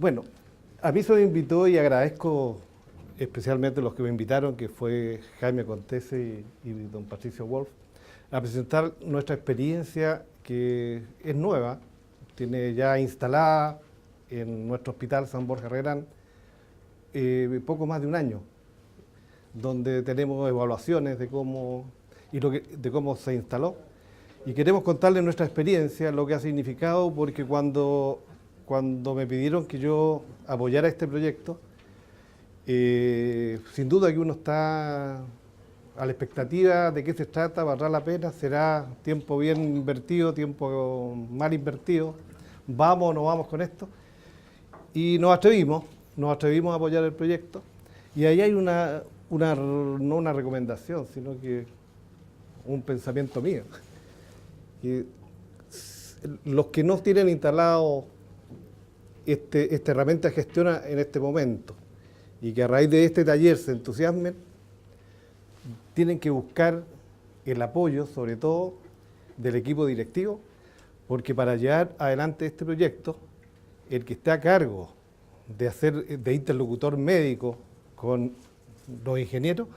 Bueno, a mí se me invitó y agradezco especialmente los que me invitaron, que fue Jaime Contese y don Patricio Wolf, a presentar nuestra experiencia que es nueva, tiene ya instalada en nuestro hospital San Borja Herrerán poco más de un año, donde tenemos evaluaciones de cómo, de cómo se instaló. Y queremos contarles nuestra experiencia, lo que ha significado, porque cuando me pidieron que yo apoyara este proyecto, sin duda que uno está a la expectativa de qué se trata, valdrá la pena, será tiempo bien invertido, tiempo mal invertido, vamos o no vamos con esto. Y nos atrevimos a apoyar el proyecto, y ahí hay no una recomendación, sino que un pensamiento mío. Que los que no tienen instalado esta herramienta de gestión en este momento y que a raíz de este taller se entusiasmen, tienen que buscar el apoyo, sobre todo, del equipo directivo, porque para llevar adelante este proyecto, el que esté a cargo de interlocutor médico con los ingenieros,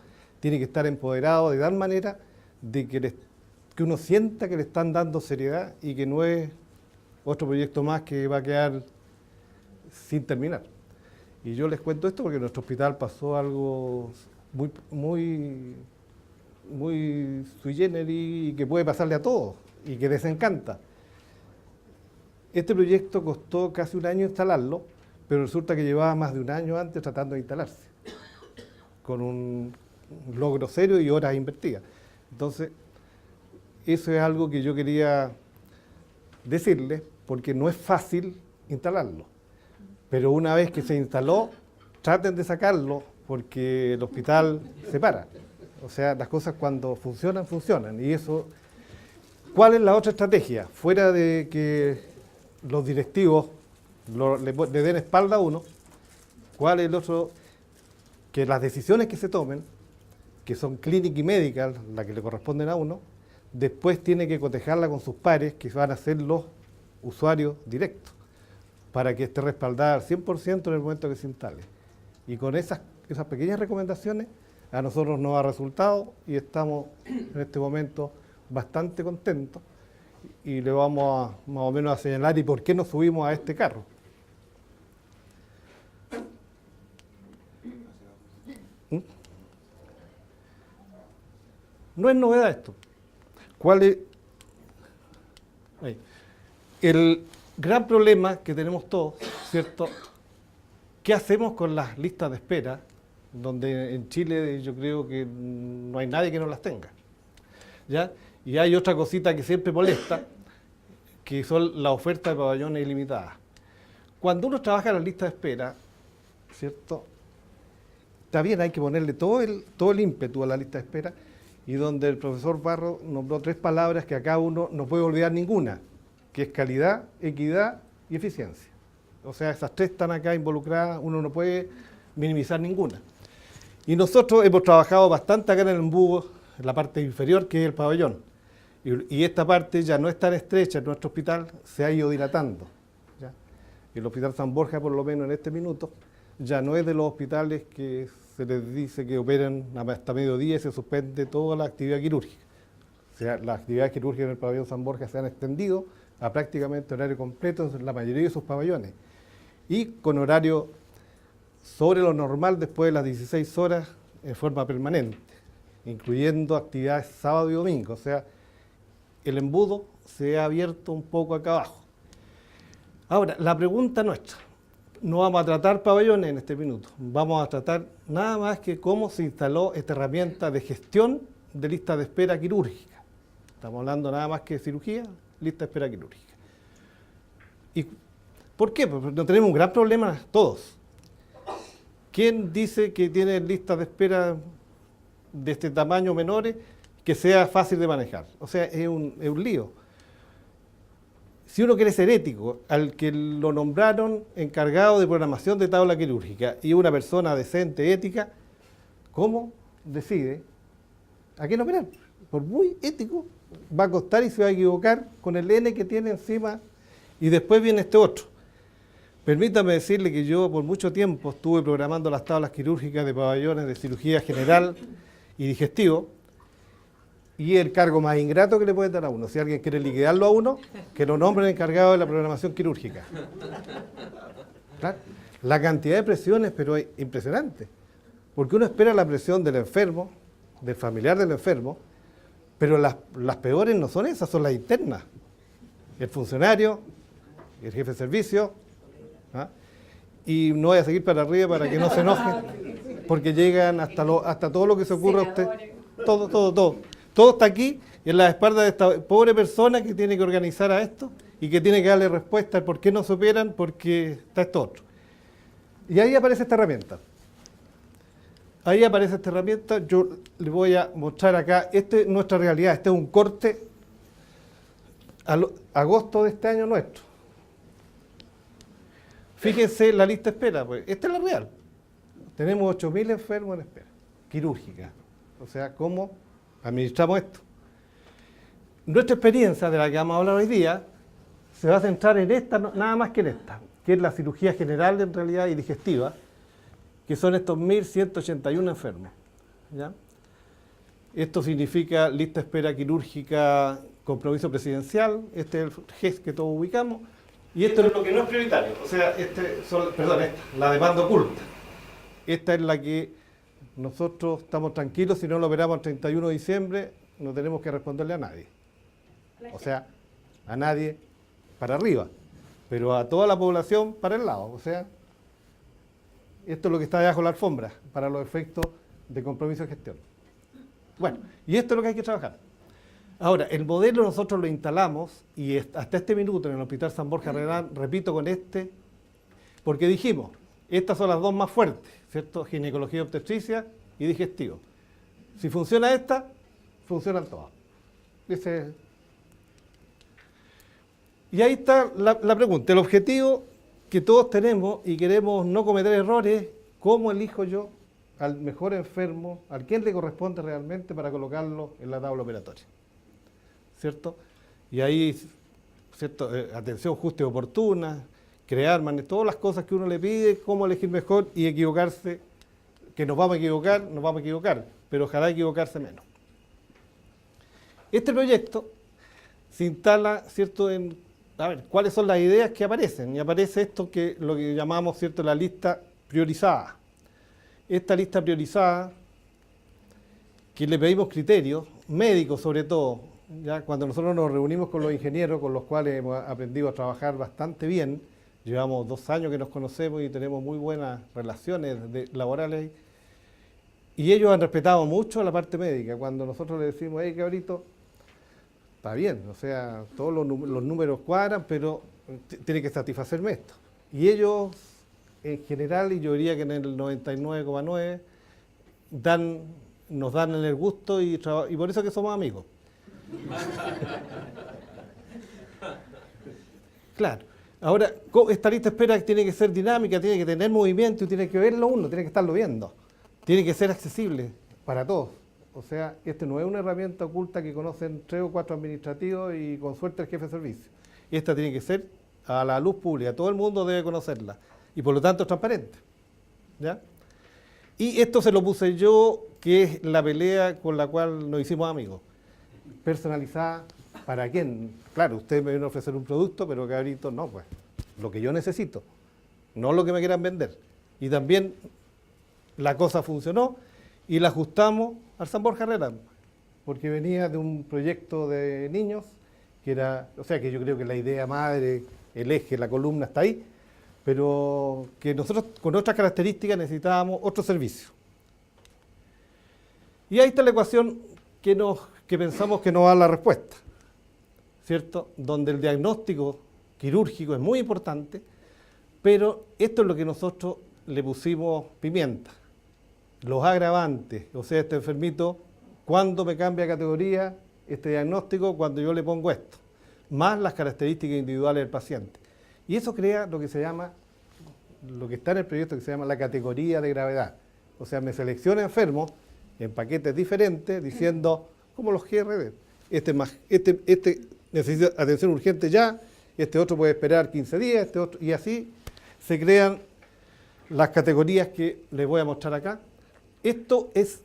tiene que estar empoderado de tal manera de que uno sienta que le están dando seriedad y que no es otro proyecto más que va a quedar sin terminar. Y yo les cuento esto porque en nuestro hospital pasó algo muy sui generis y que puede pasarle a todos y que desencanta. Este proyecto costó casi un año instalarlo, pero resulta que llevaba más de un año antes tratando de instalarse, con un logro serio y horas invertidas. Entonces, eso es algo que yo quería decirles, porque no es fácil instalarlo. Pero una vez que se instaló, traten de sacarlo, porque el hospital se para. O sea, las cosas cuando funcionan, funcionan. Y eso, ¿cuál es la otra estrategia? Fuera de que los directivos le den espalda a uno, ¿cuál es el otro? Que las decisiones que se tomen, que son clínicas y médicas, las que le corresponden a uno, después tiene que cotejarla con sus pares, que van a ser los usuarios directos, para que esté respaldada al 100% en el momento que se instale. Y con esas pequeñas recomendaciones, a nosotros nos ha resultado y estamos en este momento bastante contentos y le vamos a, más o menos a señalar y por qué nos subimos a este carro. No es novedad esto. ¿Cuál es? Ahí. El gran problema que tenemos todos, ¿cierto? ¿Qué hacemos con las listas de espera? Donde en Chile yo creo que no hay nadie que no las tenga, ¿ya? Y hay otra cosita que siempre molesta, que son las ofertas de pabellones ilimitadas. Cuando uno trabaja en la lista de espera, ¿cierto? Está bien, hay que ponerle todo el ímpetu a la lista de espera, y donde el profesor Barro nombró 3 palabras que acá uno no puede olvidar ninguna, que es calidad, equidad y eficiencia. O sea, esas 3 están acá involucradas, uno no puede minimizar ninguna. Y nosotros hemos trabajado bastante acá en el embudo, en la parte inferior, que es el pabellón. Y esta parte ya no es tan estrecha en nuestro hospital, se ha ido dilatando, ¿ya? El Hospital San Borja, por lo menos en este minuto, ya no es de los hospitales que se les dice que operan hasta mediodía y se suspende toda la actividad quirúrgica. O sea, las actividades quirúrgicas en el pabellón San Borja se han extendido a prácticamente horario completo en la mayoría de sus pabellones. Y con horario sobre lo normal después de las 16 horas en forma permanente, incluyendo actividades sábado y domingo. O sea, el embudo se ha abierto un poco acá abajo. Ahora, la pregunta nuestra, no vamos a tratar pabellones en este minuto, vamos a tratar nada más que cómo se instaló esta herramienta de gestión de lista de espera quirúrgica. Estamos hablando nada más que de cirugía, lista de espera quirúrgica. ¿Y por qué? Porque no tenemos un gran problema todos. ¿Quién dice que tiene listas de espera de este tamaño menores que sea fácil de manejar? O sea, es un lío. Si uno quiere ser ético, al que lo nombraron encargado de programación de tabla quirúrgica y una persona decente, ética, ¿cómo decide a quién operar? Por muy ético, va a costar y se va a equivocar con el N que tiene encima y después viene este otro. Permítame decirle que yo por mucho tiempo estuve programando las tablas quirúrgicas de pabellones de cirugía general y digestivo, y el cargo más ingrato que le pueden dar a uno, si alguien quiere liquidarlo a uno, que lo nombren encargado de la programación quirúrgica. ¿Claro? La cantidad de presiones, pero es impresionante, porque uno espera la presión del enfermo, del familiar del enfermo, pero las peores no son esas, son las internas. El funcionario, el jefe de servicio, ¿ah? Y no voy a seguir para arriba para que no se enojen, porque llegan hasta todo lo que se ocurra a usted, todo. Todo está aquí en la espalda de esta pobre persona que tiene que organizar a esto y que tiene que darle respuesta al por qué no se operan, porque está esto otro. Y ahí aparece esta herramienta. Yo les voy a mostrar acá, esta es nuestra realidad, este es un corte agosto de este año nuestro. Fíjense la lista de espera, pues esta es la real. Tenemos 8.000 enfermos en espera, quirúrgica. O sea, ¿cómo administramos esto? Nuestra experiencia, de la que vamos a hablar hoy día, se va a centrar en esta, nada más que en esta, que es la cirugía general en realidad y digestiva, que son estos 1.181 enfermos. ¿Ya? Esto significa lista de espera quirúrgica, compromiso presidencial, este es el GES que todos ubicamos, y esto es lo que no es prioritario, o sea, la demanda oculta. Esta es la que nosotros estamos tranquilos, si no lo operamos el 31 de diciembre, no tenemos que responderle a nadie. O sea, a nadie para arriba, pero a toda la población para el lado. O sea, esto es lo que está debajo de la alfombra para los efectos de compromiso de gestión. Bueno, y esto es lo que hay que trabajar. Ahora, el modelo nosotros lo instalamos y hasta este minuto en el Hospital San Borja Arredán, repito con este, porque dijimos, estas son las dos más fuertes, ¿cierto? Ginecología y obstetricia y digestivo. Si funciona esta, funcionan todas. Y ahí está la pregunta, el objetivo que todos tenemos y queremos no cometer errores, ¿cómo elijo yo al mejor enfermo, a quién le corresponde realmente para colocarlo en la tabla operatoria? ¿Cierto? Y ahí, ¿cierto? Atención justa y oportuna, crear, todas las cosas que uno le pide, cómo elegir mejor y equivocarse, que nos vamos a equivocar, pero ojalá equivocarse menos. Este proyecto se instala, ¿cierto?, a ver, ¿cuáles son las ideas que aparecen? Y aparece esto que lo que llamamos, ¿cierto?, la lista priorizada. Esta lista priorizada, que le pedimos criterios, médicos sobre todo, ya cuando nosotros nos reunimos con los ingenieros, con los cuales hemos aprendido a trabajar bastante bien, llevamos 2 años que nos conocemos y tenemos muy buenas relaciones laborales, y ellos han respetado mucho la parte médica. Cuando nosotros les decimos, hey, cabrito, está bien, o sea, todos los números cuadran, pero tiene que satisfacerme esto. Y ellos, en general, y yo diría que en el 99,9, nos dan en el gusto y por eso que somos amigos. Claro. Ahora, esta lista de espera tiene que ser dinámica, tiene que tener movimiento y tiene que verlo uno, tiene que estarlo viendo. Tiene que ser accesible para todos. O sea, no es una herramienta oculta que conocen 3 o 4 administrativos y con suerte el jefe de servicio. Esta tiene que ser a la luz pública, todo el mundo debe conocerla y por lo tanto es transparente. ¿Ya? Y esto se lo puse yo, que es la pelea con la cual nos hicimos amigos. Personalizada, ¿para quién? Claro, ustedes me vienen a ofrecer un producto, pero cabrito, no, pues, lo que yo necesito, no lo que me quieran vender. Y también la cosa funcionó y la ajustamos al San Borja Arredán, porque venía de un proyecto de niños, que era, o sea, que yo creo que la idea madre, el eje, la columna está ahí, pero que nosotros con otras características necesitábamos otro servicio. Y ahí está la ecuación que pensamos que nos da la respuesta, ¿cierto? Donde el diagnóstico quirúrgico es muy importante, pero esto es lo que nosotros le pusimos pimienta. Los agravantes, o sea, este enfermito, ¿cuándo me cambia de categoría este diagnóstico? Cuando yo le pongo esto, más las características individuales del paciente. Y eso crea lo que se llama, lo que está en el proyecto que se llama la categoría de gravedad. O sea, me selecciona enfermos en paquetes diferentes, diciendo, como los GRD, este necesita atención urgente ya, este otro puede esperar 15 días, este otro, y así se crean las categorías que les voy a mostrar acá. Esto es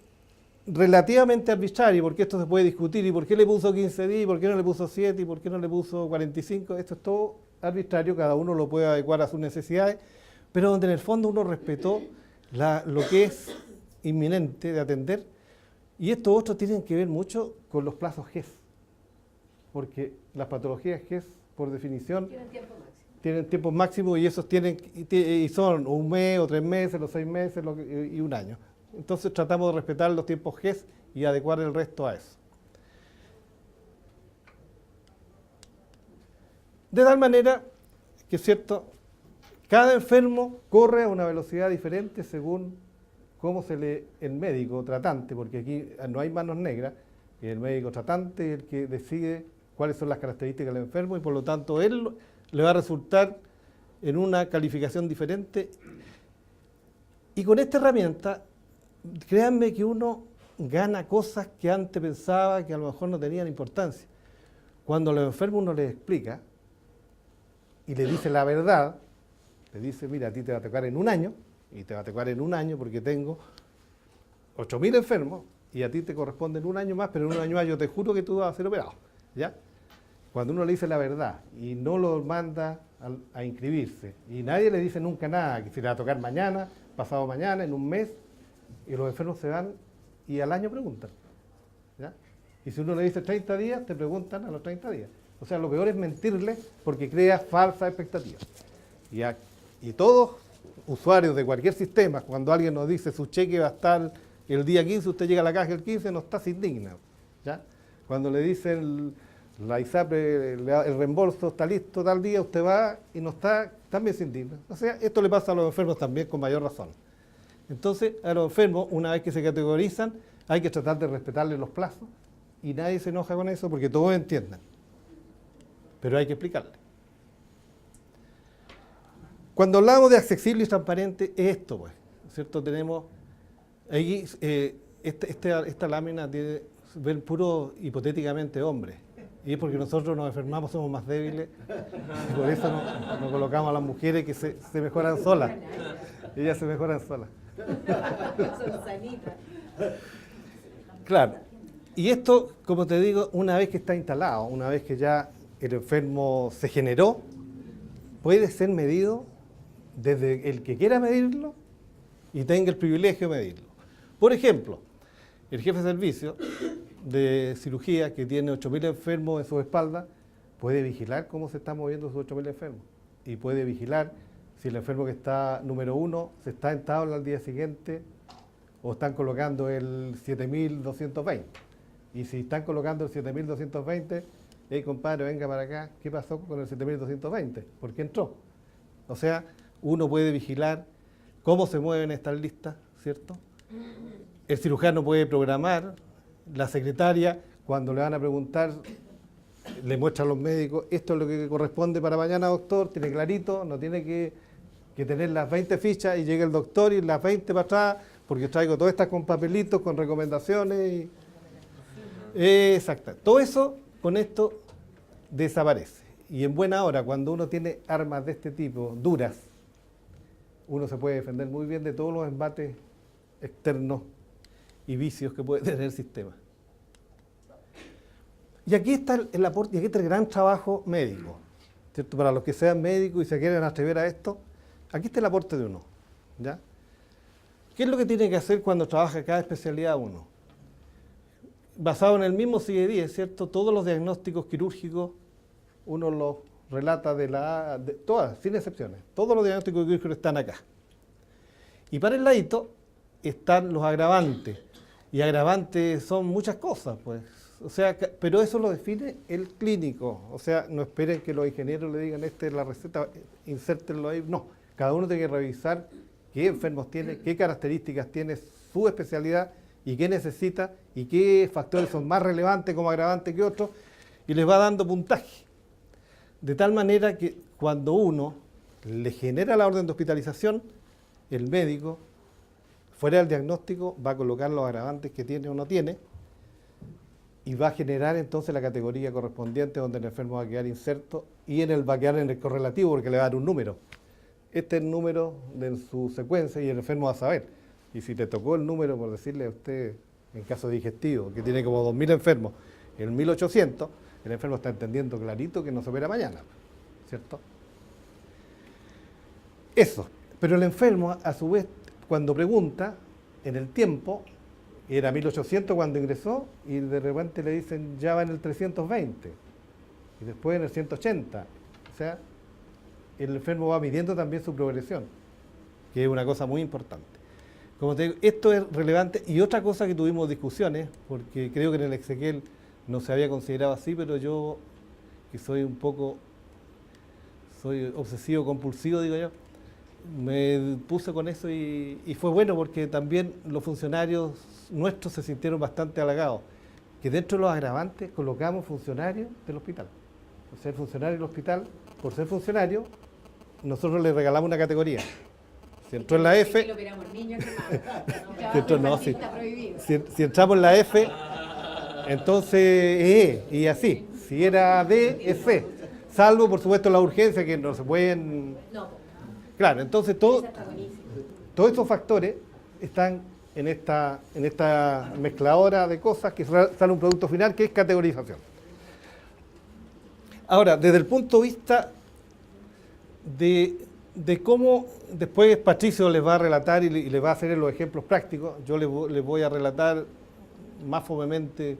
relativamente arbitrario, porque esto se puede discutir, y por qué le puso 15 días, y por qué no le puso 7, y por qué no le puso 45, esto es todo arbitrario, cada uno lo puede adecuar a sus necesidades, pero donde en el fondo uno respetó lo que es inminente de atender, y estos otros tienen que ver mucho con los plazos GES, porque las patologías GES, por definición, tienen tiempo máximo y esos y son un mes o 3 meses, los 6 meses y un año. Entonces tratamos de respetar los tiempos GES y adecuar el resto a eso. De tal manera que, es cierto, cada enfermo corre a una velocidad diferente según cómo el médico tratante, porque aquí no hay manos negras, el médico tratante es el que decide cuáles son las características del enfermo y por lo tanto él le va a resultar en una calificación diferente. Y con esta herramienta, créanme que uno gana cosas que antes pensaba que a lo mejor no tenían importancia. Cuando a los enfermos uno les explica y le dice la verdad, le dice, mira, a ti te va a tocar en un año, y te va a tocar en un año porque tengo 8.000 enfermos, y a ti te corresponde en un año más, pero en un año más yo te juro que tú vas a ser operado, ¿ya? Cuando uno le dice la verdad y no lo manda a inscribirse, y nadie le dice nunca nada, que si le va a tocar mañana, pasado mañana, en un mes, y los enfermos se van y al año preguntan, ¿ya? Y si uno le dice 30 días, te preguntan a los 30 días. O sea, lo peor es mentirle porque crea falsas expectativas. Y todos usuarios de cualquier sistema, cuando alguien nos dice su cheque va a estar el día 15, usted llega a la caja el 15, no está, se indigna, ¿ya? Cuando le dicen la ISAPRE, el reembolso está listo tal día, usted va y no está, también se indigna. O sea, esto le pasa a los enfermos también con mayor razón. Entonces, a los enfermos, una vez que se categorizan, hay que tratar de respetarles los plazos y nadie se enoja con eso porque todos entienden. Pero hay que explicarle. Cuando hablamos de accesible y transparente, es esto, pues, ¿cierto? Tenemos ahí, esta lámina tiene ven puro hipotéticamente hombres. Y es porque nosotros nos enfermamos, somos más débiles, y por eso nos colocamos a las mujeres que se mejoran solas. Ellas se mejoran solas. Son sanitas. Claro. Y esto, como te digo, una vez que está instalado, una vez que ya el enfermo se generó, puede ser medido desde el que quiera medirlo y tenga el privilegio de medirlo. Por ejemplo, el jefe de servicio de cirugía que tiene 8.000 enfermos en su espalda puede vigilar cómo se están moviendo sus 8.000 enfermos y puede vigilar si el enfermo que está número 1 se está en tabla al día siguiente o están colocando el 7.220. Y si están colocando el 7.220, hey compadre, venga para acá, ¿qué pasó con el 7.220? ¿Por qué entró? O sea, uno puede vigilar cómo se mueven estas listas, ¿cierto? El cirujano puede programar, la secretaria, cuando le van a preguntar, le muestra a los médicos, esto es lo que corresponde para mañana, doctor, tiene clarito, no tiene que tener las 20 fichas y llega el doctor y las 20 para atrás, porque traigo todas estas con papelitos, con recomendaciones. Exacto. Todo eso con esto desaparece. Y en buena hora, cuando uno tiene armas de este tipo, duras, uno se puede defender muy bien de todos los embates externos y vicios que puede tener el sistema. Y aquí está el aporte, y aquí está el gran trabajo médico, ¿cierto? Para los que sean médicos y se quieren atrever a esto, aquí está el aporte de uno, ¿ya? ¿Qué es lo que tiene que hacer cuando trabaja cada especialidad uno? Basado en el mismo CIE-10, ¿cierto? Todos los diagnósticos quirúrgicos, uno los relata de todas, sin excepciones. Todos los diagnósticos quirúrgicos están acá. Y para el ladito están los agravantes. Y agravantes son muchas cosas, pues. O sea, pero eso lo define el clínico. O sea, no esperen que los ingenieros le digan, esta es la receta, insértenlo ahí. No, cada uno tiene que revisar qué enfermos tiene, qué características tiene su especialidad y qué necesita y qué factores son más relevantes como agravantes que otros, y les va dando puntaje. De tal manera que cuando uno le genera la orden de hospitalización, el médico, fuera del diagnóstico, va a colocar los agravantes que tiene o no tiene y va a generar entonces la categoría correspondiente donde el enfermo va a quedar inserto y va a quedar en el correlativo porque le va a dar un número. este es el número de su secuencia y el enfermo va a saber. Y si te tocó el número, por decirle a usted, en caso digestivo, que tiene como 2.000 enfermos, el 1.800, el enfermo está entendiendo clarito que no se opera mañana, ¿cierto? Eso. Pero el enfermo, a su vez, cuando pregunta, en el tiempo, era 1.800 cuando ingresó, y de repente le dicen, ya va en el 320, y después en el 180. O sea, el enfermo va midiendo también su progresión, que es una cosa muy importante. Como te digo, esto es relevante. Y otra cosa que tuvimos discusiones, porque creo que en el Exequiel no se había considerado así, pero yo, que soy obsesivo compulsivo, digo yo, me puse con eso y fue bueno porque también los funcionarios nuestros se sintieron bastante halagados, que dentro de los agravantes colocamos funcionarios del hospital. O sea, el funcionario del hospital, por ser funcionario, nosotros le regalamos una categoría. Si entró en la F, si entramos en la F, entonces es E, y así. Si era D, es C. Salvo, por supuesto, la urgencia, que no se pueden... Claro, entonces todos estos factores están en esta mezcladora de cosas que sale un producto final que es categorización. Ahora, desde el punto de vista de cómo después Patricio les va a relatar y les va a hacer los ejemplos prácticos, yo les voy a relatar más fomemente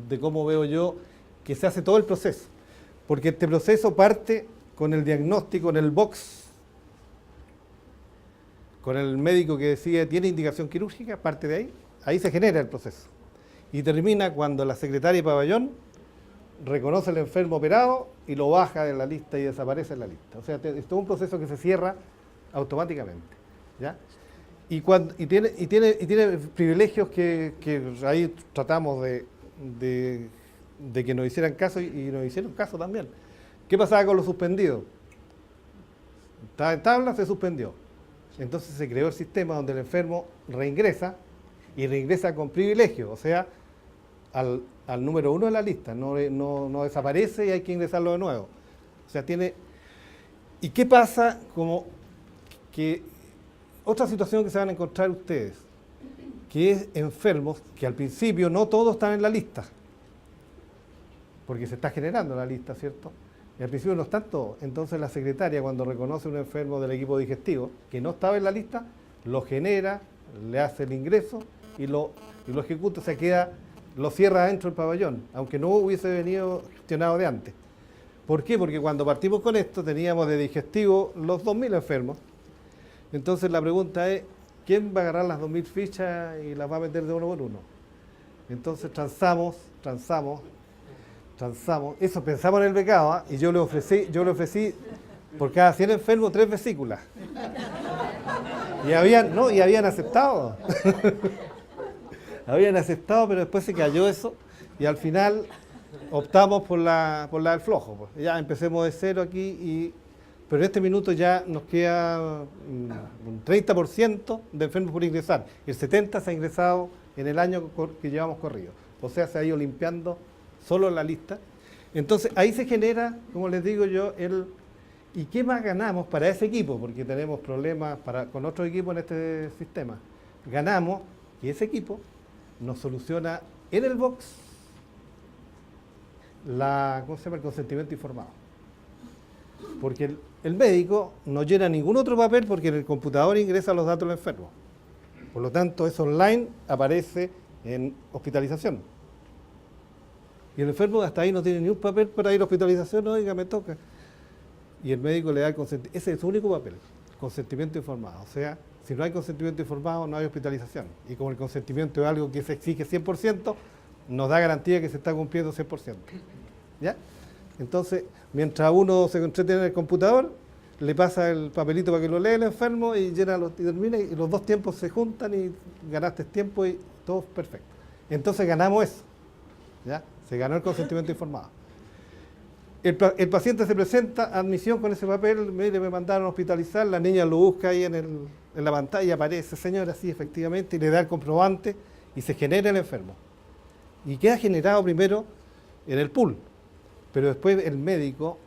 de cómo veo yo que se hace todo el proceso. Porque este proceso parte con el diagnóstico en el box, con el médico que decide tiene indicación quirúrgica, parte de ahí se genera el proceso. Y termina cuando la secretaria de pabellón reconoce al enfermo operado y lo baja de la lista y desaparece en la lista. O sea, es todo un proceso que se cierra automáticamente, ¿ya? Y tiene privilegios que ahí tratamos de que nos hicieran caso y nos hicieron caso también. ¿Qué pasaba con los suspendidos? Estaba en tabla, se suspendió. Entonces se creó el sistema donde el enfermo reingresa y reingresa con privilegio, o sea, al número 1 de la lista, no desaparece y hay que ingresarlo de nuevo. O sea, ¿Y qué pasa? Como que otra situación que se van a encontrar ustedes, que es enfermos que al principio no todos están en la lista, porque se está generando la lista, ¿cierto? Y al principio no están todos. Entonces la secretaria, cuando reconoce un enfermo del equipo digestivo que no estaba en la lista, lo genera, le hace el ingreso y lo ejecuta, lo cierra dentro del pabellón, aunque no hubiese venido gestionado de antes. ¿Por qué? Porque cuando partimos con esto teníamos de digestivo los 2.000 enfermos. Entonces la pregunta es, ¿quién va a agarrar las 2.000 fichas y las va a meter de uno por uno? Entonces transamos. Eso pensamos en el becado, y yo le ofrecí por cada 100 enfermos 3 vesículas. Y habían aceptado. Habían aceptado, pero después se cayó eso y al final optamos por la del flojo. Pues. Ya empecemos de cero aquí, pero en este minuto ya nos queda un 30% de enfermos por ingresar. El 70% se ha ingresado en el año que llevamos corrido. O sea, se ha ido limpiando solo la lista. Entonces ahí se genera, como les digo yo, ¿y qué más ganamos para ese equipo? Porque tenemos problemas con otros equipos en este sistema. Ganamos que ese equipo nos soluciona en el box el consentimiento informado. Porque el médico no llena ningún otro papel porque en el computador ingresa los datos del enfermo. Por lo tanto, eso online aparece en hospitalización. Y el enfermo hasta ahí no tiene ni un papel para ir a hospitalización, oiga, me toca. Y el médico le da el consentimiento. Ese es su único papel, consentimiento informado. O sea, si no hay consentimiento informado, no hay hospitalización. Y como el consentimiento es algo que se exige 100%, nos da garantía que se está cumpliendo 100%. ¿Ya? Entonces, mientras uno se entretiene en el computador, le pasa el papelito para que lo lea el enfermo y termina, y los dos tiempos se juntan y ganaste tiempo y todo perfecto. Entonces ganamos eso. ¿Ya? Se ganó el consentimiento informado. El paciente se presenta a admisión con ese papel, mire, me mandaron a hospitalizar, la niña lo busca ahí en la pantalla, aparece, señora, sí, efectivamente, y le da el comprobante y se genera el enfermo. Y queda generado primero en el pool, pero después el médico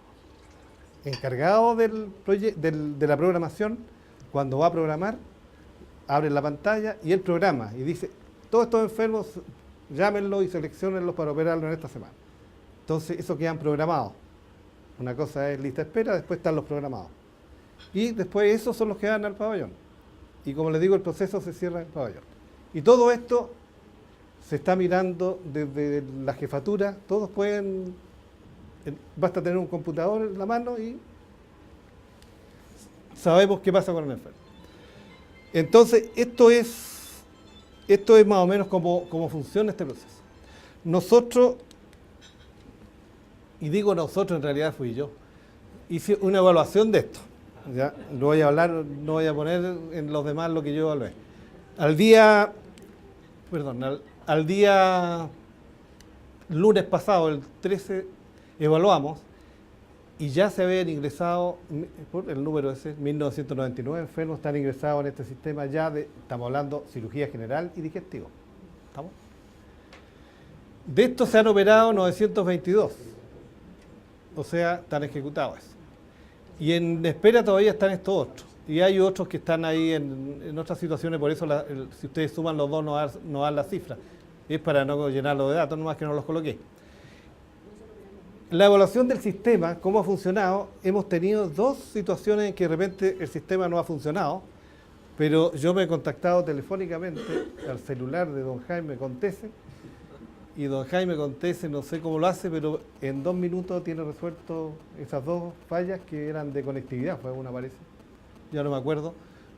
encargado de la programación, cuando va a programar, abre la pantalla y él programa y dice, todos estos enfermos, llámenlos y seleccionenlos para operarlo en esta semana. Entonces, eso quedan programados. Una cosa es lista de espera, después están los programados. Y después esos son los que van al pabellón. Y como les digo, el proceso se cierra en el pabellón. Y todo esto se está mirando desde la jefatura, todos pueden, basta tener un computador en la mano y sabemos qué pasa con el enfermo. Entonces, esto es más o menos cómo funciona este proceso. Nosotros, y digo nosotros, en realidad fui yo, hice una evaluación de esto. ¿Ya? No voy a hablar, no voy a poner en los demás lo que yo evalué. Al día lunes pasado, el 13, evaluamos y ya se habían ingresado, por el número ese, 1999 enfermos están ingresados en este sistema ya estamos hablando cirugía general y digestivo. ¿Estamos? De estos se han operado 922, o sea, están ejecutados. Y en espera todavía están estos otros. Y hay otros que están ahí en otras situaciones, por eso si ustedes suman los dos no dan la cifra. Es para no llenarlo de datos, nomás que no los coloqué. La evaluación del sistema, cómo ha funcionado, hemos tenido dos situaciones en que de repente el sistema no ha funcionado, pero yo me he contactado telefónicamente al celular de don Jaime Contese, y don Jaime Contese, no sé cómo lo hace, pero en 2 minutos tiene resuelto esas dos fallas que eran de conectividad, fue una parece, ya no me acuerdo,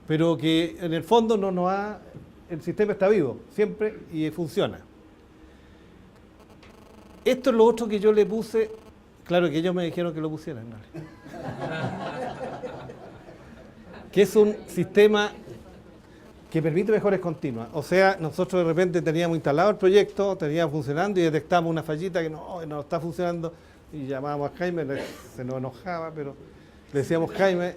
pero que en el fondo el sistema está vivo siempre y funciona. Esto es lo otro que yo le puse, claro que ellos me dijeron que lo pusieran, ¿no? Que es un sistema que permite mejores continuas. O sea, nosotros de repente teníamos instalado el proyecto, teníamos funcionando y detectamos una fallita que no está funcionando y llamábamos a Jaime, se nos enojaba, pero le decíamos, Jaime,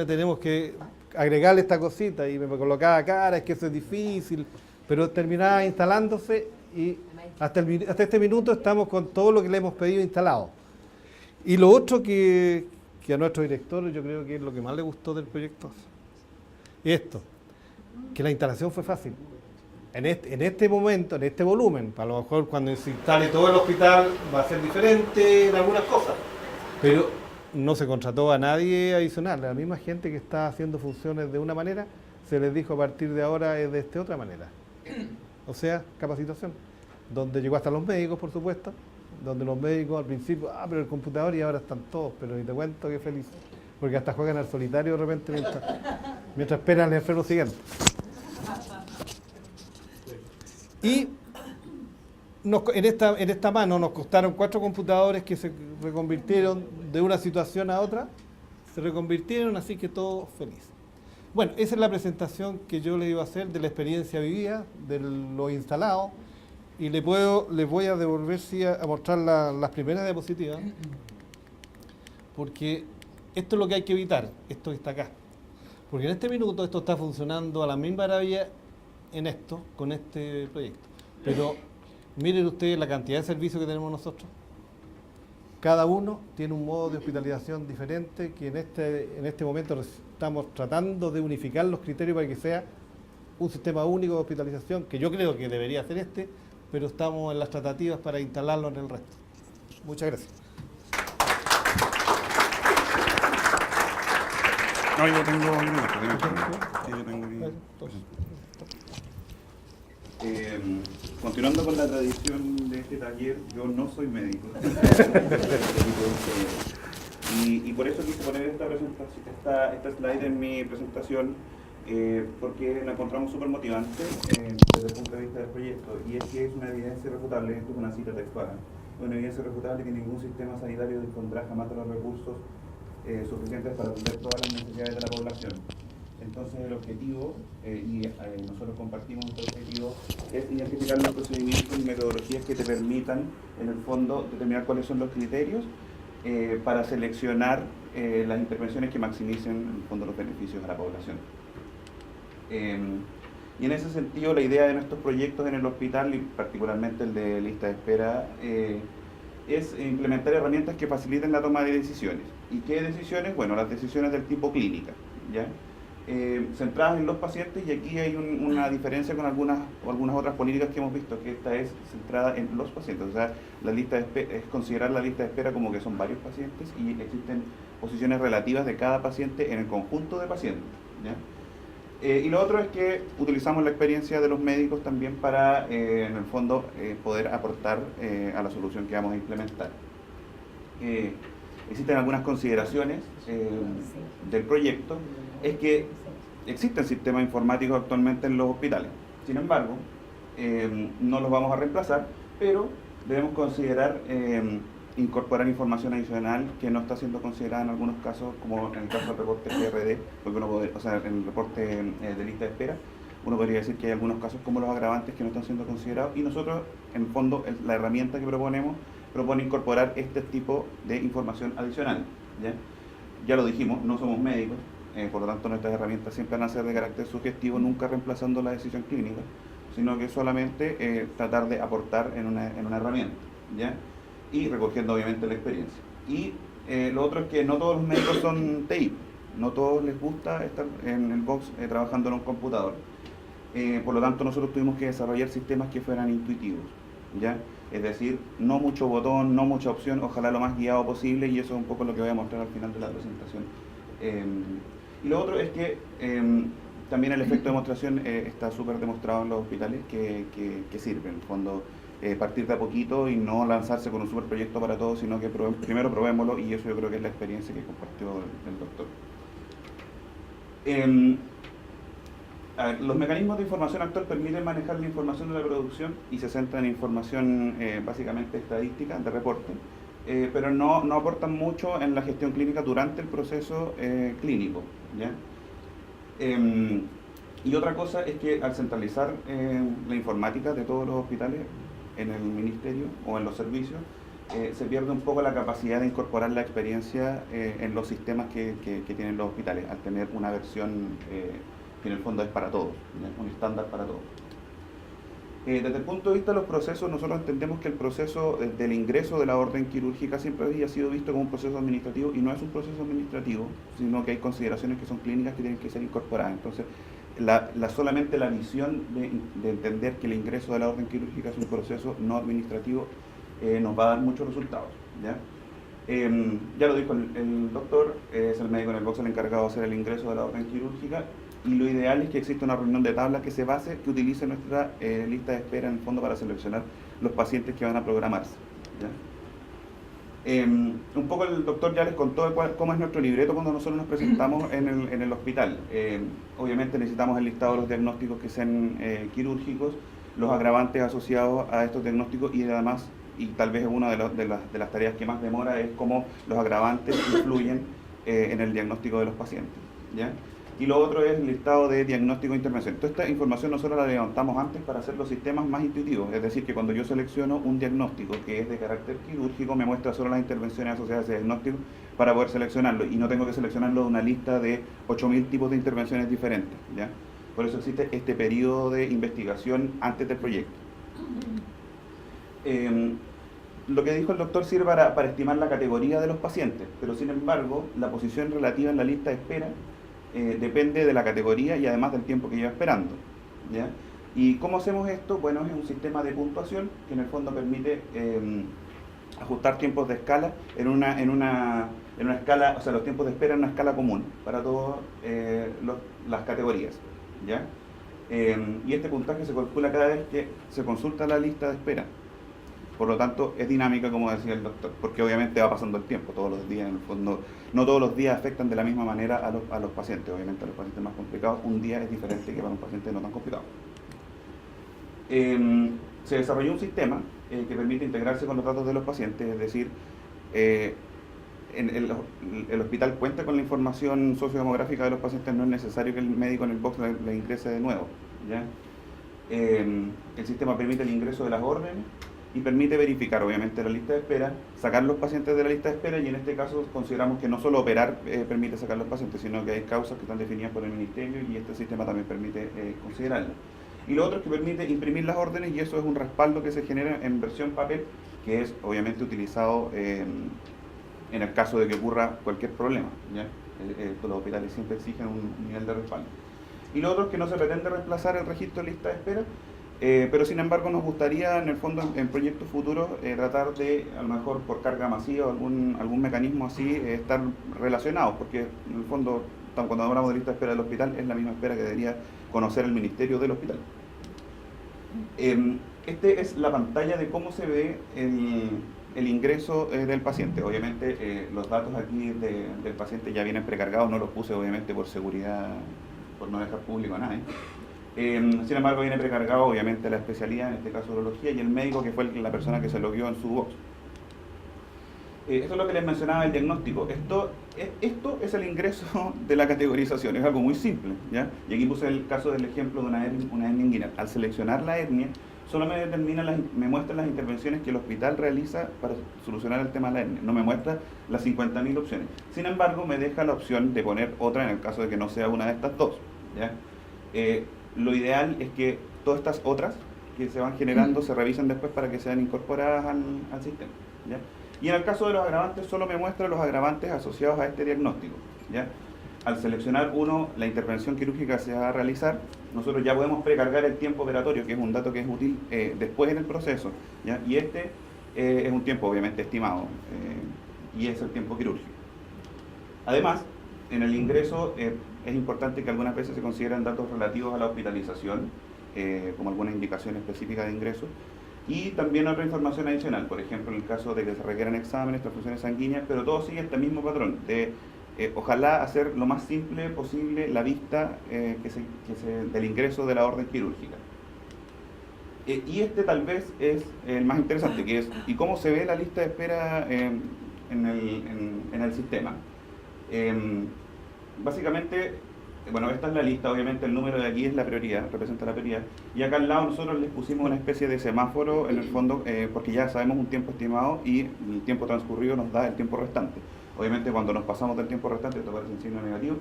tenemos que agregarle esta cosita y me colocaba cara, es que eso es difícil, pero terminaba instalándose y hasta este minuto estamos con todo lo que le hemos pedido instalado. Y lo otro que a nuestro director yo creo que es lo que más le gustó del proyecto es esto, que la instalación fue fácil. En este momento, en este volumen, a lo mejor cuando se instale todo el hospital va a ser diferente en algunas cosas, pero no se contrató a nadie adicional. La misma gente que está haciendo funciones de una manera, se les dijo a partir de ahora es de esta otra manera. O sea, capacitación, donde llegó hasta los médicos, por supuesto, donde los médicos al principio, pero el computador y ahora están todos, pero ni te cuento qué feliz, porque hasta juegan al solitario de repente mientras esperan al enfermo siguiente. Y en esta mano nos costaron 4 computadores que se reconvirtieron de una situación a otra, se reconvirtieron, así que todo feliz. Bueno, esa es la presentación que yo le iba a hacer de la experiencia vivida, de lo instalado, y les voy a devolver a mostrar las primeras diapositivas, porque esto es lo que hay que evitar, esto que está acá. Porque en este minuto esto está funcionando a la misma maravilla con este proyecto. Pero miren ustedes la cantidad de servicios que tenemos nosotros. Cada uno tiene un modo de hospitalización diferente, que en este momento estamos tratando de unificar los criterios para que sea un sistema único de hospitalización, que yo creo que debería ser pero estamos en las tratativas para instalarlo en el resto. Muchas gracias. No, yo tengo continuando con la tradición de este taller, yo no soy médico. y por eso quise poner esta slide en mi presentación, porque la encontramos súper motivante desde el punto de vista del proyecto, y es que es una evidencia irrefutable, esto es una cita textual, una evidencia irrefutable que ningún sistema sanitario dispondrá jamás de los recursos suficientes para atender todas las necesidades de la población. Entonces el objetivo, nosotros compartimos este objetivo, es identificar los procedimientos y metodologías que te permitan, en el fondo, determinar cuáles son los criterios para seleccionar las intervenciones que maximicen, en el fondo, los beneficios a la población. Y en ese sentido, la idea de nuestros proyectos en el hospital, y particularmente el de lista de espera, es implementar herramientas que faciliten la toma de decisiones. ¿Y qué decisiones? Bueno, las decisiones del tipo clínica, ¿ya? Centradas en los pacientes, y aquí hay una diferencia con algunas otras políticas que hemos visto, que esta es centrada en los pacientes. O sea, la lista de espera, es considerar la lista de espera como que son varios pacientes y existen posiciones relativas de cada paciente en el conjunto de pacientes, ¿ya? Y lo otro es que utilizamos la experiencia de los médicos también para, en el fondo, poder aportar a la solución que vamos a implementar. Existen algunas consideraciones del proyecto. Es que existen sistemas informáticos actualmente en los hospitales. Sin embargo, no los vamos a reemplazar, pero debemos considerar incorporar información adicional que no está siendo considerada en algunos casos, como en el caso del reporte GRD, porque o sea, en el reporte de lista de espera, uno podría decir que hay algunos casos como los agravantes que no están siendo considerados, y nosotros, en el fondo, la herramienta que proponemos propone incorporar este tipo de información adicional, ¿ya? Ya lo dijimos, no somos médicos, por lo tanto nuestras herramientas siempre van a ser de carácter sugestivo, nunca reemplazando la decisión clínica, sino que solamente tratar de aportar en una herramienta, ¿ya? Y recogiendo obviamente la experiencia. Y lo otro es que no todos los médicos son TI, no todos les gusta estar en el box trabajando en un computador. Por lo tanto, nosotros tuvimos que desarrollar sistemas que fueran intuitivos, ¿ya? Es decir, no mucho botón, no mucha opción, ojalá lo más guiado posible, y eso es un poco lo que voy a mostrar al final de la presentación. Y lo otro es que también el efecto de demostración está súper demostrado en los hospitales que sirve, en el fondo, partir de a poquito y no lanzarse con un super proyecto para todos, sino que primero probémoslo, y eso yo creo que es la experiencia que compartió el doctor. A ver, los mecanismos de información actual permiten manejar la información de la producción y se centran en información básicamente estadística, de reporte, pero no aportan mucho en la gestión clínica durante el proceso clínico, ¿ya? Y otra cosa es que al centralizar la informática de todos los hospitales en el ministerio o en los servicios, se pierde un poco la capacidad de incorporar la experiencia en los sistemas que tienen los hospitales, al tener una versión que en el fondo es para todos, ¿ya? Un estándar para todos. Desde el punto de vista de los procesos, nosotros entendemos que el proceso del ingreso de la orden quirúrgica siempre había sido visto como un proceso administrativo, y no es un proceso administrativo, sino que hay consideraciones que son clínicas que tienen que ser incorporadas. Entonces, solamente la visión de entender que el ingreso de la orden quirúrgica es un proceso no administrativo nos va a dar muchos resultados, ¿ya? Ya lo dijo el doctor, es el médico en el box el encargado de hacer el ingreso de la orden quirúrgica, y lo ideal es que exista una reunión de tabla que utilice nuestra lista de espera en el fondo para seleccionar los pacientes que van a programarse, ¿ya? Un poco el doctor ya les contó cómo es nuestro libreto cuando nosotros nos presentamos en el hospital. Obviamente necesitamos el listado de los diagnósticos que sean quirúrgicos, los agravantes asociados a estos diagnósticos, y además, y tal vez una de las tareas que más demora, es cómo los agravantes influyen en el diagnóstico de los pacientes, ¿ya? Y lo otro es el listado de diagnóstico e intervención. Toda esta información nosotros la levantamos antes para hacer los sistemas más intuitivos, es decir, que cuando yo selecciono un diagnóstico que es de carácter quirúrgico, me muestra solo las intervenciones asociadas a ese diagnóstico para poder seleccionarlo, y no tengo que seleccionarlo de una lista de 8.000 tipos de intervenciones diferentes, ¿ya? Por eso existe este periodo de investigación antes del proyecto. Lo que dijo el doctor sirve para estimar la categoría de los pacientes, pero sin embargo, la posición relativa en la lista de espera depende de la categoría y además del tiempo que lleva esperando, ¿ya? ¿Y cómo hacemos esto? Bueno, es un sistema de puntuación que en el fondo permite ajustar tiempos de escala en una escala, o sea, los tiempos de espera en una escala común para todas las categorías, ¿ya? Y este puntaje se calcula cada vez que se consulta la lista de espera. Por lo tanto, es dinámica, como decía el doctor, porque obviamente va pasando el tiempo, todos los días, en el fondo, no todos los días afectan de la misma manera a los pacientes. Obviamente a los pacientes más complicados, un día es diferente que para un paciente no tan complicado. Se desarrolló un sistema que permite integrarse con los datos de los pacientes, es decir, el hospital cuenta con la información sociodemográfica de los pacientes, no es necesario que el médico en el box le ingrese de nuevo, ¿ya? El sistema permite el ingreso de las órdenes y permite verificar obviamente la lista de espera, sacar los pacientes de la lista de espera, y en este caso consideramos que no solo operar permite sacar los pacientes, sino que hay causas que están definidas por el ministerio, y este sistema también permite considerarlo. Y lo otro es que permite imprimir las órdenes, y eso es un respaldo que se genera en versión papel, que es obviamente utilizado en el caso de que ocurra cualquier problema, ¿ya? Los hospitales siempre exigen un nivel de respaldo. Y lo otro es que no se pretende reemplazar el registro de lista de espera, pero sin embargo nos gustaría en el fondo en proyectos futuros tratar de, a lo mejor por carga masiva o algún mecanismo así, estar relacionados, porque en el fondo cuando hablamos de lista de espera del hospital es la misma espera que debería conocer el ministerio del hospital. Esta es la pantalla de cómo se ve el ingreso del paciente. Obviamente los datos aquí del paciente ya vienen precargados, no los puse obviamente por seguridad, por no dejar público a nadie. Sin embargo viene precargado obviamente la especialidad, en este caso urología, y el médico que fue la persona que se logueó en su box. Esto es lo que les mencionaba, el diagnóstico. Esto es el ingreso de la categorización, es algo muy simple, ¿ya? Y aquí puse el caso del ejemplo de una hernia inguinal. Al seleccionar la hernia, solo me muestra las intervenciones que el hospital realiza para solucionar el tema de la hernia. No me muestra las 50.000 opciones. Sin embargo, me deja la opción de poner otra en el caso de que no sea una de estas dos, ¿ya? Lo ideal es que todas estas otras que se van generando se revisen después para que sean incorporadas al sistema, ¿ya? Y en el caso de los agravantes, solo me muestra los agravantes asociados a este diagnóstico, ¿ya? Al seleccionar uno, la intervención quirúrgica se va a realizar, nosotros ya podemos precargar el tiempo operatorio, que es un dato que es útil después en el proceso, ¿ya? Y este es un tiempo obviamente estimado, y es el tiempo quirúrgico. Además, en el ingreso es importante que algunas veces se consideran datos relativos a la hospitalización, como alguna indicación específica de ingreso, y también otra información adicional, por ejemplo en el caso de que se requieran exámenes, transfusiones sanguíneas, pero todo sigue este mismo patrón de ojalá hacer lo más simple posible la vista del ingreso de la orden quirúrgica. Y este tal vez es el más interesante, que es ¿y cómo se ve la lista de espera en el sistema? Básicamente, bueno, esta es la lista, obviamente el número de aquí es la prioridad, representa la prioridad, y acá al lado nosotros les pusimos una especie de semáforo en el fondo, porque ya sabemos un tiempo estimado y el tiempo transcurrido nos da el tiempo restante. Obviamente cuando nos pasamos del tiempo restante esto aparece en signo negativo,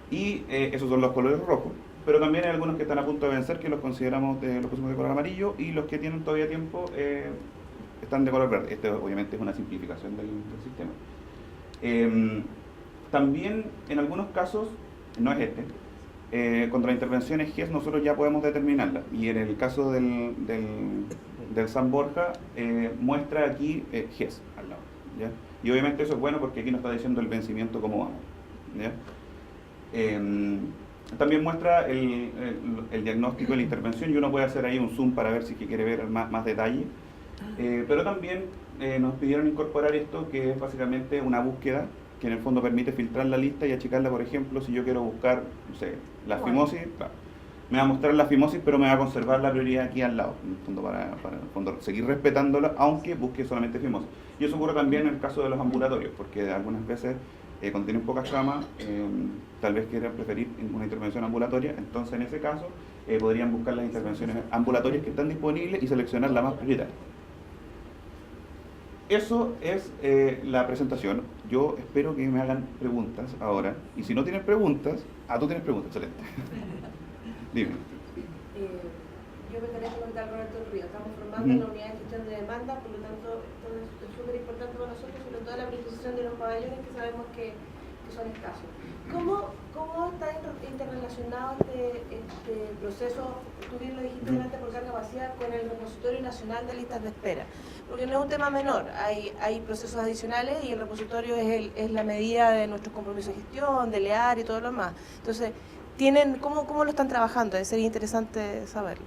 y esos son los colores rojos, pero también hay algunos que están a punto de vencer que los consideramos, los pusimos de color amarillo, y los que tienen todavía tiempo están de color verde. Este obviamente es una simplificación del sistema. También en algunos casos, no es contra intervenciones GES nosotros ya podemos determinarla, y en el caso del San Borja muestra aquí GES al lado, ¿ya? Y obviamente eso es bueno porque aquí nos está diciendo el vencimiento cómo vamos, ¿ya? También muestra el diagnóstico de la intervención, y uno puede hacer ahí un zoom para ver si quiere ver más detalle, pero también nos pidieron incorporar esto, que es básicamente una búsqueda que en el fondo permite filtrar la lista y achicarla. Por ejemplo, si yo quiero buscar, no sé, la fimosis, claro, me va a mostrar la fimosis, pero me va a conservar la prioridad aquí al lado, en el fondo para en el fondo seguir respetándola, aunque busque solamente fimosis. Y eso ocurre también en el caso de los ambulatorios, porque algunas veces, cuando tienen pocas camas, tal vez quieran preferir una intervención ambulatoria, entonces en ese caso podrían buscar las intervenciones ambulatorias que están disponibles y seleccionar la más prioritaria. Eso es la presentación. Yo espero que me hagan preguntas ahora. Y si no tienen preguntas... tú tienes preguntas, excelente. Dime. Yo me gustaría comentar a Roberto del Río. Estamos formando una unidad de gestión de demanda, por lo tanto, esto es súper importante para nosotros, sobre todo la predisposición de los pabellones que sabemos que son escasos. ¿Cómo está interrelacionado este proceso, tú bien lo dijiste delante, por carga masiva, con el repositorio nacional de listas de espera? Porque no es un tema menor, hay procesos adicionales y el repositorio es la medida de nuestros compromisos de gestión, de LEAR y todo lo demás. Entonces, ¿cómo lo están trabajando? Sería interesante saberlo.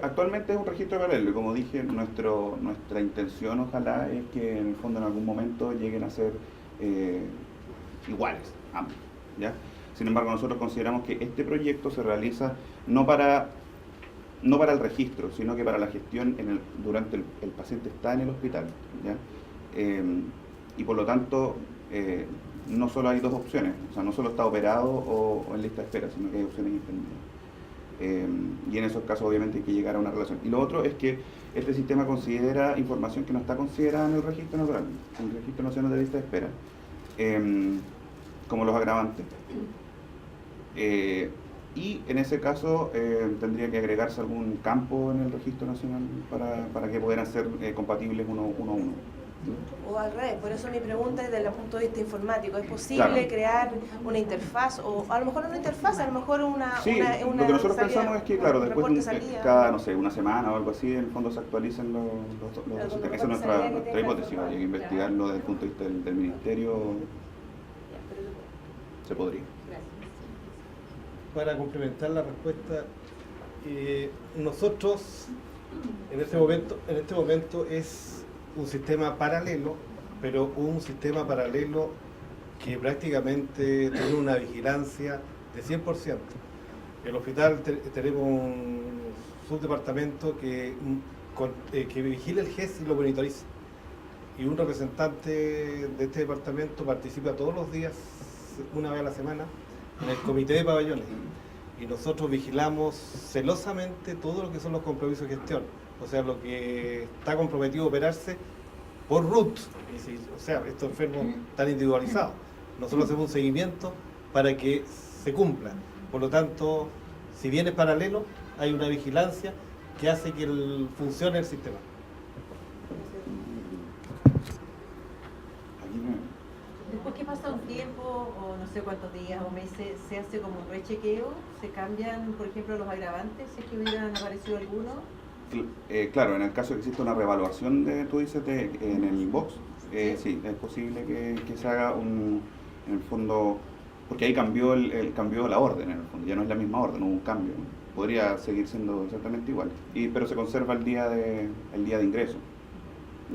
Actualmente es un registro paralelo, y como dije, nuestra intención ojalá es que en el fondo en algún momento lleguen a ser iguales, ambos, ¿ya? Sin embargo, nosotros consideramos que este proyecto se realiza no para el registro, sino que para la gestión durante el paciente está en el hospital, ¿ya? Y por lo tanto, no solo hay dos opciones, o sea, no solo está operado o en lista de espera, sino que hay opciones intermedias. Y en esos casos obviamente hay que llegar a una relación. Y lo otro es que este sistema considera información que no está considerada en el registro natural, en el registro nacional de lista de espera, como los agravantes. Y en ese caso tendría que agregarse algún campo en el registro nacional para que pudieran ser compatibles uno a uno. O al revés, por eso mi pregunta es desde el punto de vista informático. ¿Es posible Claro. crear una interfaz o a lo mejor una interfaz, a lo mejor una Sí, una lo que nosotros salida, pensamos es que, claro, un después reporte de salida? cada, no sé, una semana o algo así, en el fondo se actualicen los Claro, sistemas. con Esa es reporte salida que nuestra tenga hipótesis, formato. hay que investigarlo desde el punto de vista del ministerio, Ya, pero- se podría. gracias. Para complementar la respuesta, nosotros en este momento es un sistema paralelo, pero un sistema paralelo que prácticamente tiene una vigilancia de 100%. El hospital tenemos un subdepartamento que vigila el GES y lo monitoriza. Y un representante de este departamento participa todos los días, una vez a la semana, en el comité de pabellones. Y nosotros vigilamos celosamente todo lo que son los compromisos de gestión. O sea, lo que está comprometido a operarse por RUT. O sea, estos enfermos están individualizados. Nosotros hacemos un seguimiento para que se cumpla. Por lo tanto, si bien es paralelo, hay una vigilancia que hace que funcione el sistema. Aquí Después que pasa un tiempo, o no sé cuántos días o meses, se hace como un rechequeo, se cambian, por ejemplo, los agravantes, si es que hubieran aparecido algunos. claro, en el caso de que exista una reevaluación tú dices, en el box, sí, es posible que se haga en el fondo, porque ahí cambió cambió la orden, en el fondo, ya no es la misma orden, hubo un cambio, ¿no? Podría seguir siendo exactamente igual, pero se conserva el día de ingreso,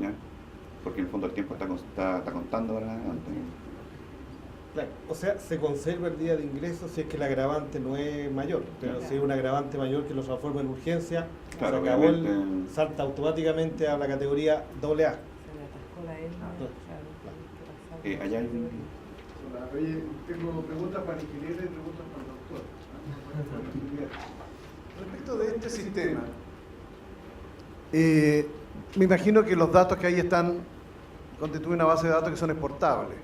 ¿ya? Porque en el fondo el tiempo está contando ahora adelante. Claro, o sea, se conserva el día de ingreso si es que el agravante no es mayor, pero Claro. si es un agravante mayor que lo transforma en urgencia, Claro, se acabó obviamente. salta automáticamente a la categoría AA. Se le atascó la L, Allá hay Hola, oye, tengo preguntas para el ingeniero y preguntas para el doctor. Respecto de este sistema, me imagino que los datos que ahí están constituyen una base de datos que son exportables.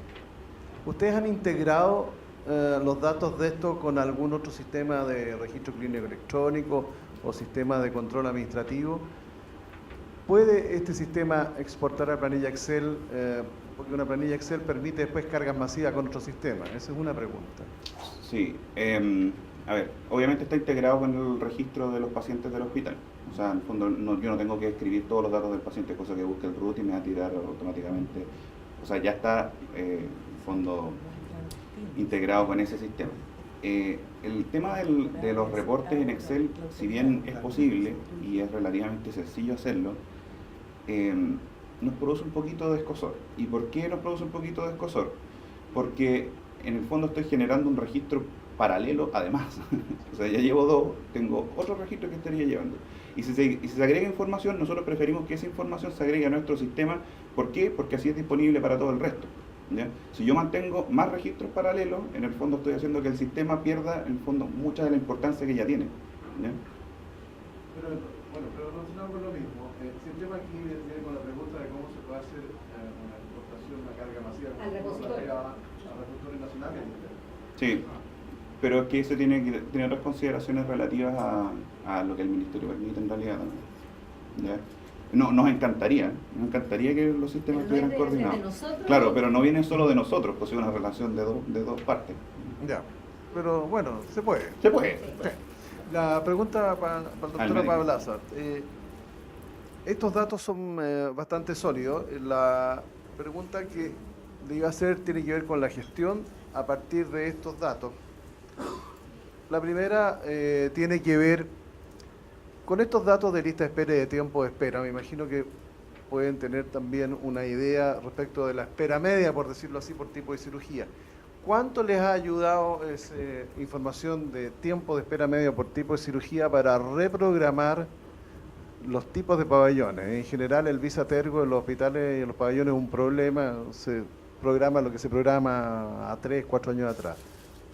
¿Ustedes han integrado los datos de esto con algún otro sistema de registro clínico electrónico o sistema de control administrativo? ¿Puede este sistema exportar a planilla Excel? Porque una planilla Excel permite después cargas masivas con otro sistema. Esa es una pregunta. Sí, a ver, obviamente está integrado con el registro de los pacientes del hospital. O sea, en el fondo yo no tengo que escribir todos los datos del paciente, cosa que busque el root y me va a tirar automáticamente. O sea, ya está en fondo integrado con ese sistema. El tema de los reportes en Excel, si bien es posible y es relativamente sencillo hacerlo, nos produce un poquito de escozor. ¿Y por qué nos produce un poquito de escozor? Porque en el fondo estoy generando un registro paralelo además. O sea, ya llevo dos, tengo otro registro que estaría llevando. Y si se agrega información, nosotros preferimos que esa información se agregue a nuestro sistema. ¿Por qué? Porque así es disponible para todo el resto, ¿ya? Si yo mantengo más registros paralelos, en el fondo estoy haciendo que el sistema pierda, en el fondo, mucha de la importancia que ya tiene, ¿ya? Pero, bueno, pero relacionado con lo mismo, si el tema aquí viene con la pregunta de cómo se puede hacer una exportación, una carga masiva Al repositorio. al repositorio nacional. Sí, pero es que eso tiene otras consideraciones relativas a lo que el Ministerio permite en realidad también, ¿ya? Nos encantaría que los sistemas Pero no estuvieran es de coordinados. nosotros. Claro, pero no viene solo de nosotros, pues es una relación de dos partes. Ya, pero bueno, se puede. Se puede. La pregunta para el Al doctor médico. Pablo Lazar. Estos datos son bastante sólidos. La pregunta que le iba a hacer tiene que ver con la gestión a partir de estos datos. La primera tiene que ver con estos datos de lista de espera y de tiempo de espera. Me imagino que pueden tener también una idea respecto de la espera media, por decirlo así, por tipo de cirugía. ¿Cuánto les ha ayudado esa información de tiempo de espera media por tipo de cirugía para reprogramar los tipos de pabellones? En general, el visa tergo en los hospitales y en los pabellones es un problema. Se programa lo que se programa a 3, 4 años atrás.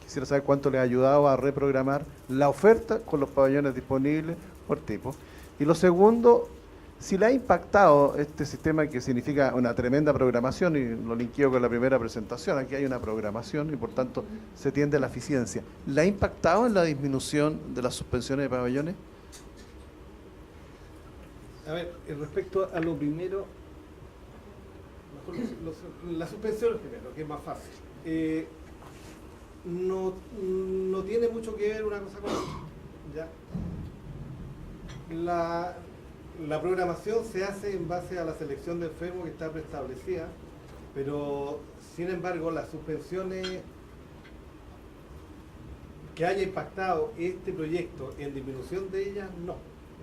Quisiera saber cuánto les ha ayudado a reprogramar la oferta con los pabellones disponibles por tipo. Y lo segundo, si le ha impactado este sistema que significa una tremenda programación, y lo linkeo con la primera presentación, aquí hay una programación y por tanto se tiende a la eficiencia. ¿Le ha impactado en la disminución de las suspensiones de pabellones? A ver, respecto a lo primero, La suspensión primero, que es más fácil. No tiene mucho que ver una cosa con otra. ¿Ya? La programación se hace en base a la selección de enfermos que está preestablecida, pero sin embargo las suspensiones que haya impactado este proyecto en disminución de ellas, no.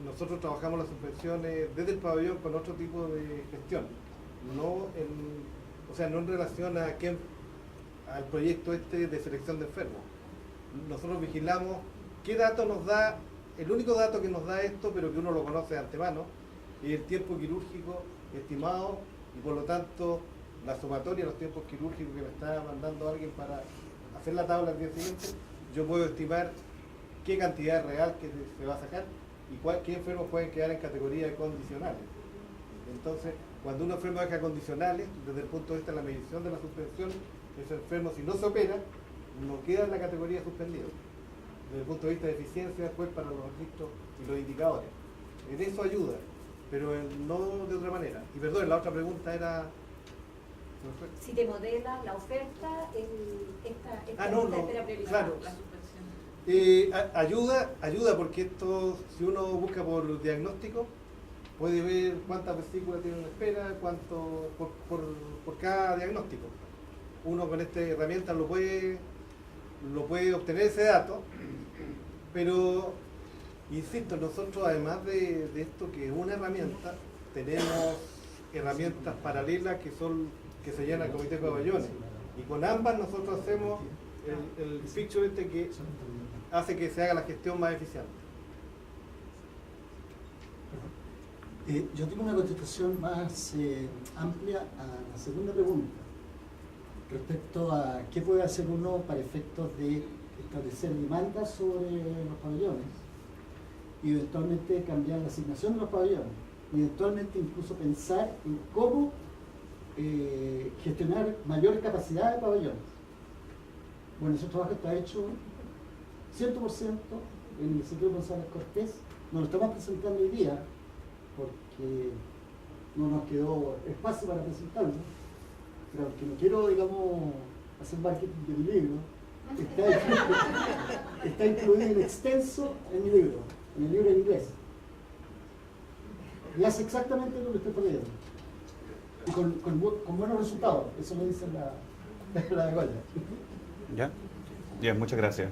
Nosotros trabajamos las suspensiones desde el pabellón con otro tipo de gestión, no en relación al proyecto de selección de enfermos. Nosotros vigilamos qué dato nos da, el único dato que nos da esto, pero que uno lo conoce de antemano, es el tiempo quirúrgico estimado y por lo tanto la sumatoria de los tiempos quirúrgicos que me está mandando alguien para hacer la tabla al día siguiente, yo puedo estimar qué cantidad real que se va a sacar y qué enfermos pueden quedar en categoría de condicionales. Entonces, cuando un enfermo deja condicionales, desde el punto de vista de la medición de la suspensión, ese enfermo, si no se opera, no queda en la categoría suspendido. Desde el punto de vista de eficiencia, después para los registros y los indicadores. En eso ayuda, pero no de otra manera. Y perdón, la otra pregunta era... Si te modela la oferta, esta no, espera priorizada, claro. la suspensión. Ayuda porque esto, si uno busca por diagnóstico, puede ver cuántas vesículas tiene una espera, cuánto por cada diagnóstico. Uno con esta herramienta lo puede obtener ese dato, pero insisto, nosotros además de esto que es una herramienta, tenemos herramientas paralelas que se llaman Comité de Pabellones, y con ambas nosotros hacemos el feature que hace que se haga la gestión más eficiente. Yo tengo una contestación más amplia a la segunda pregunta, respecto a qué puede hacer uno para efectos de establecer demandas sobre los pabellones y eventualmente cambiar la asignación de los pabellones, y eventualmente incluso pensar en cómo gestionar mayor capacidad de pabellones. Bueno, ese trabajo está hecho 100% en el Instituto González Cortés. Nos lo estamos presentando hoy día porque no nos quedó espacio para presentarlo, pero aunque no quiero, digamos, hacer marketing de mi libro, está incluido en extenso en mi libro, en el libro en inglés. Y hace exactamente lo que estoy poniendo. Y con buenos resultados, eso lo dice la de Goya. ¿Ya? Bien, muchas gracias.